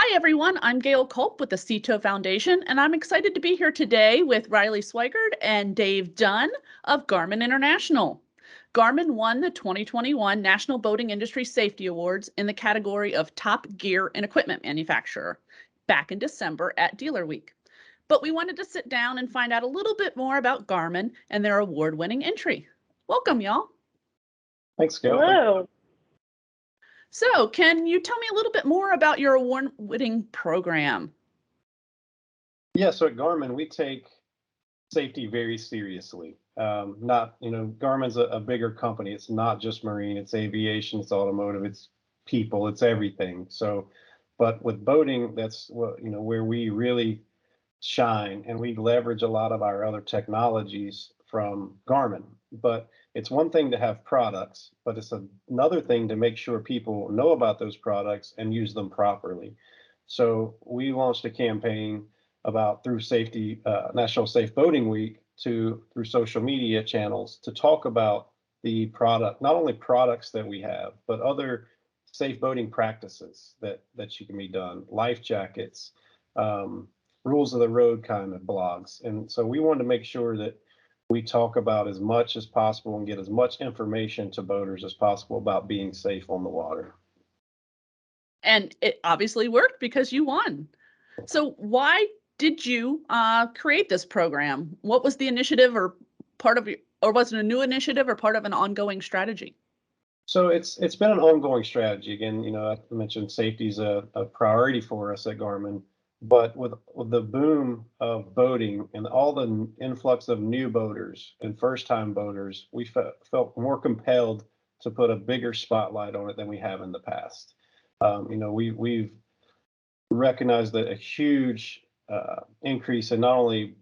Hi, everyone. I'm Gail Culp with the CETO Foundation, and I'm excited to be here today with Riley Swigert and Dave Dunn of Garmin International. Garmin won the 2021 National Boating Industry Safety Awards in the category of Top Gear and Equipment Manufacturer back in December at Dealer Week. But we wanted to sit down and find out a little bit more about Garmin and their award-winning entry. Welcome, y'all. Thanks, Gail. Hello. So, can you tell me a little bit more about your award-winning program? Yeah, so at Garmin, we take safety very seriously. Garmin's a bigger company. It's not just marine, it's aviation, it's automotive, it's people, it's everything. So, but with boating, that's where we really shine, and we leverage a lot of our other technologies from Garmin. But it's one thing to have products, but it's another thing to make sure people know about those products and use them properly. So we launched a campaign through National Safe Boating Week through social media channels to talk about the product, not only products that we have, but other safe boating practices that you can be done, life jackets, rules of the road kind of blogs. And so we wanted to make sure that we talk about as much as possible and get as much information to boaters as possible about being safe on the water. And it obviously worked because you won. So why did you create this program? What was the initiative or was it a new initiative or part of an ongoing strategy? So it's been an ongoing strategy. Again, I mentioned safety is a priority for us at Garmin. But with the boom of boating and all the influx of new boaters and first-time boaters, we felt more compelled to put a bigger spotlight on it than we have in the past. We've recognized that a huge increase in not only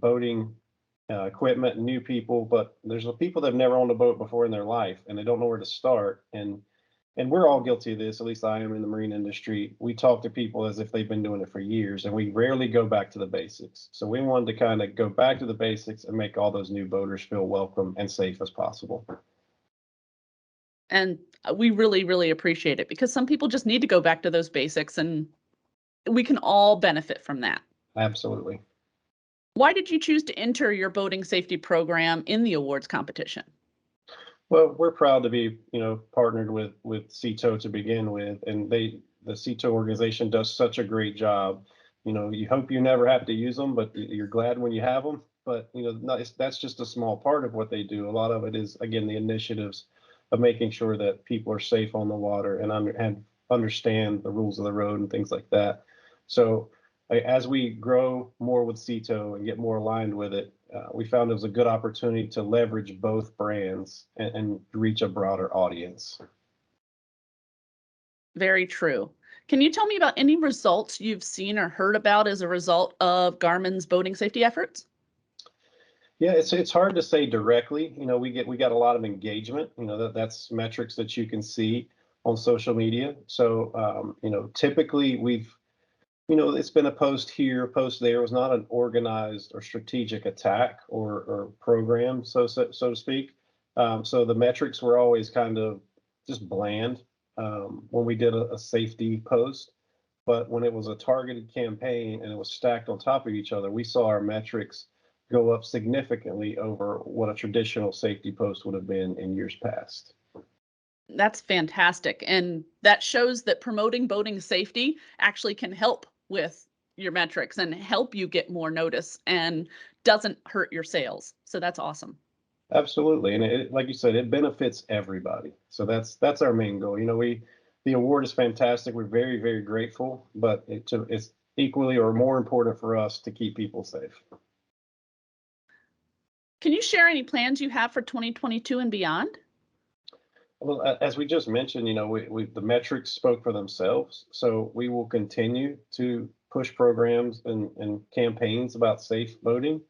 boating equipment and new people, but there's people that have never owned a boat before in their life and they don't know where to start. And we're all guilty of this, at least I am in the marine industry. We talk to people as if they've been doing it for years, and we rarely go back to the basics. So we wanted to kind of go back to the basics and make all those new boaters feel welcome and safe as possible. And we really, really appreciate it because some people just need to go back to those basics, and we can all benefit from that. Absolutely. Why did you choose to enter your boating safety program in the awards competition? Well, we're proud to be, partnered with CETO to begin with, and the CETO organization does such a great job. You hope you never have to use them, but you're glad when you have them. But that's just a small part of what they do. A lot of it is, again, the initiatives of making sure that people are safe on the water and understand the rules of the road and things like that. So as we grow more with CETO and get more aligned with it, we found it was a good opportunity to leverage both brands and reach a broader audience. Very true. Can you tell me about any results you've seen or heard about as a result of Garmin's boating safety efforts? Yeah, it's hard to say directly. We got a lot of engagement. That's metrics that you can see on social media. So typically it's been a post here, a post there. It was not an organized or strategic attack or program, so to speak. So the metrics were always kind of just bland when we did a safety post. But when it was a targeted campaign and it was stacked on top of each other, we saw our metrics go up significantly over what a traditional safety post would have been in years past. That's fantastic. And that shows that promoting boating safety actually can help with your metrics and help you get more notice and doesn't hurt your sales. So that's awesome. Absolutely. And like you said, it benefits everybody. So that's our main goal. The award is fantastic. We're very, very grateful, but it's equally or more important for us to keep people safe. Can you share any plans you have for 2022 and beyond? Well, as we just mentioned, the metrics spoke for themselves. So we will continue to push programs and campaigns about safe boating.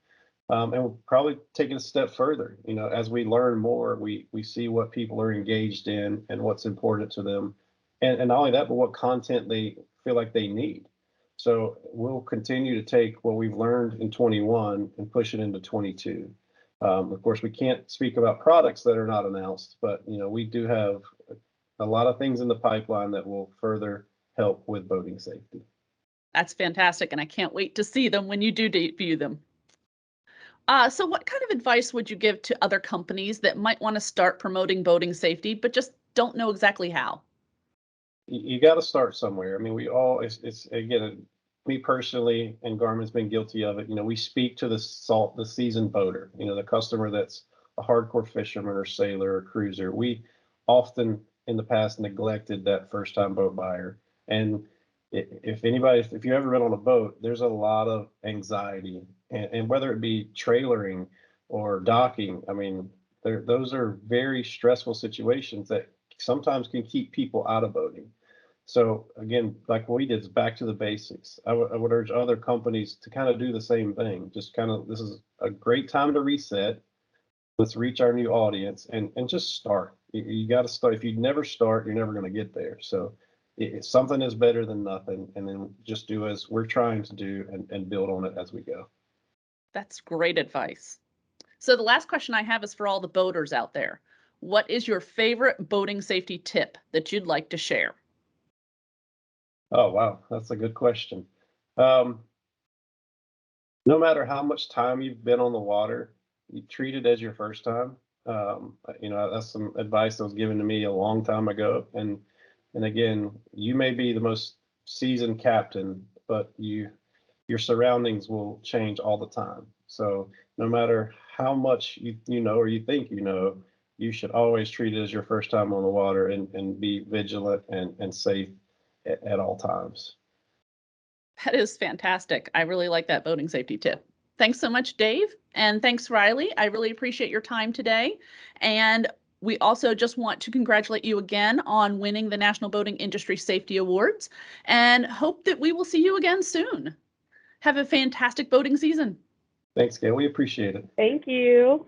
And we'll probably take it a step further. As we learn more, we see what people are engaged in and what's important to them. And not only that, but what content they feel like they need. So we'll continue to take what we've learned in 21 and push it into 22. Of course, we can't speak about products that are not announced, but we do have a lot of things in the pipeline that will further help with boating safety. That's fantastic, and I can't wait to see them when you do debut them. So what kind of advice would you give to other companies that might want to start promoting boating safety, but just don't know exactly how? You got to start somewhere. I mean, we all, it's again, me personally, and Garmin's been guilty of it. We speak to the seasoned boater, the customer that's a hardcore fisherman or sailor or cruiser. We often in the past neglected that first time boat buyer. And if you've ever been on a boat, there's a lot of anxiety, and whether it be trailering or docking, I mean, those are very stressful situations that sometimes can keep people out of boating. So again, like what we did is back to the basics. I would urge other companies to kind of do the same thing. Just kind of, this is a great time to reset. Let's reach our new audience and just start. You got to start. If you never start, you're never going to get there. So something is better than nothing. And then just do as we're trying to do and build on it as we go. That's great advice. So the last question I have is for all the boaters out there. What is your favorite boating safety tip that you'd like to share? Oh, wow. That's a good question. Um, no matter how much time you've been on the water, you treat it as your first time. That's some advice that was given to me a long time ago. And again, you may be the most seasoned captain, but your surroundings will change all the time. So no matter how much you know or you think you should always treat it as your first time on the water and be vigilant and safe at all times. That is fantastic. I really like that boating safety tip. Thanks so much, Dave. And thanks, Riley. I really appreciate your time today. And we also just want to congratulate you again on winning the National Boating Industry Safety Awards and hope that we will see you again soon. Have a fantastic boating season. Thanks, Gail. We appreciate it. Thank you.